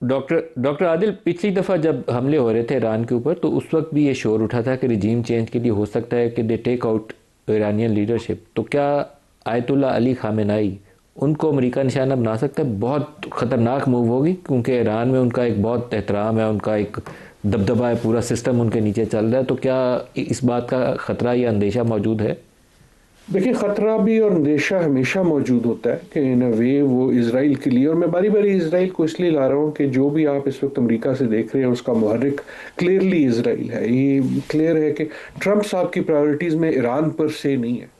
Doctor Adil, पिछली दफ़ा जब हमले हो रहे थे ईरान के ऊपर, तो उस वक्त भी ये शोर उठा था कि रिजीम चेंज के लिए हो सकता है कि they take out Iranian leadership. तो क्या आयतुल्ला अली खामेनाई उनको अमेरिका निशाना बना सकता है? बहुत ख़तरनाक मूव होगी, क्योंकि ईरान में उनका एक बहुत एहतराम है, उनका एक दबदबा है, पूरा सिस्टम उनके नीचे चल रहा है। तो क्या इस बात का ख़तरा या अंदेशा मौजूद है? देखिए, खतरा भी और अंदेशा हमेशा मौजूद होता है कि इन अ वे वो इसराइल के लिए, और मैं बारी बारी इसराइल को इसलिए ला रहा हूँ कि जो भी आप इस वक्त अमेरिका से देख रहे हैं उसका मुहर्रिक क्लियरली इसराइल है। ये क्लियर है कि ट्रंप साहब की प्रायोरिटीज़ में ईरान पर से नहीं है।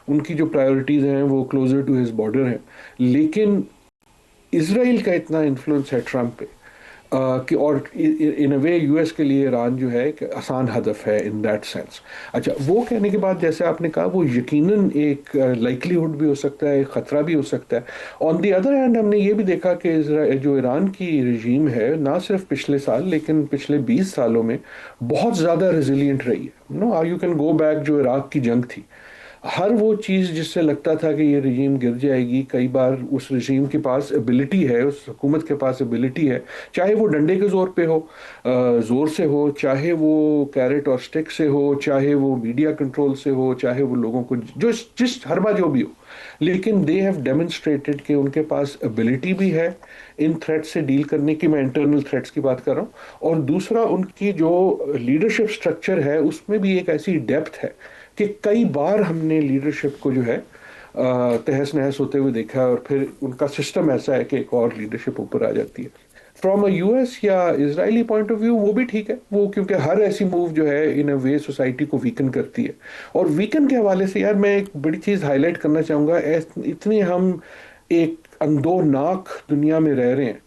उनकी जो प्रायोरिटीज़ हैं वो क्लोजर टू हिज बॉर्डर हैं। लेकिन इसराइल का इतना इन्फ्लुएंस है ट्रंप पे कि, और इन अ वे यूएस के लिए ईरान जो है एक आसान हदफ है इन दैट सेंस। अच्छा, वो कहने के बाद जैसे आपने कहा, वो यकीनन एक लाइकलीहुड भी हो सकता है, एक ख़तरा भी हो सकता है। ऑन द अदर हैंड हमने ये भी देखा कि जो ईरान की रजीम है, ना सिर्फ पिछले साल लेकिन पिछले 20 सालों में बहुत ज़्यादा रेजिलियंट रही है। No, you can go back, जो इराक की जंग थी, हर वो चीज़ जिससे लगता था कि ये रजीम गिर जाएगी, कई बार उस रजीम के पास एबिलिटी है, उस हुकूमत के पास एबिलिटी है, चाहे वो डंडे के ज़ोर पे हो, ज़ोर से हो, चाहे वो कैरेट और स्टिक से हो, चाहे वो मीडिया कंट्रोल से हो, चाहे वो लोगों को जो जिस हर बार जो भी हो। लेकिन दे हैव डेमोन्स्ट्रेटेड कि उनके पास एबिलिटी भी है इन थ्रेट से डील करने की। मैं इंटरनल थ्रेट्स की बात कर रहा हूँ। और दूसरा, उनकी जो लीडरशिप स्ट्रक्चर है उसमें भी एक ऐसी डेप्थ है कि कई बार हमने लीडरशिप को जो है तहस नहस होते हुए देखा है, और फिर उनका सिस्टम ऐसा है कि एक और लीडरशिप ऊपर आ जाती है। फ्रॉम अ यूएस या इजरायली पॉइंट ऑफ व्यू वो भी ठीक है, वो क्योंकि हर ऐसी मूव जो है इन अ वे सोसाइटी को वीकन करती है। और वीकन के हवाले से यार मैं एक बड़ी चीज़ हाईलाइट करना चाहूँगा। इतने हम एक अंदोनाक दुनिया में रह रहे हैं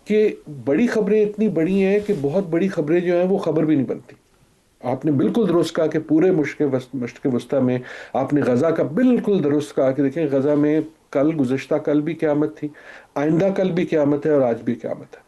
कि बड़ी खबरें इतनी बड़ी हैं कि बहुत बड़ी खबरें जो हैं वो खबर भी नहीं बनती। आपने बिल्कुल दुरुस्त कहा कि पूरे मुश्क वस्ता में आपने गज़ा का बिल्कुल दुरुस्त कहा कि देखें, गज़ा में कल, गुज़श्ता कल भी क़यामत थी, आइंदा कल भी क़यामत है, और आज भी क़यामत है।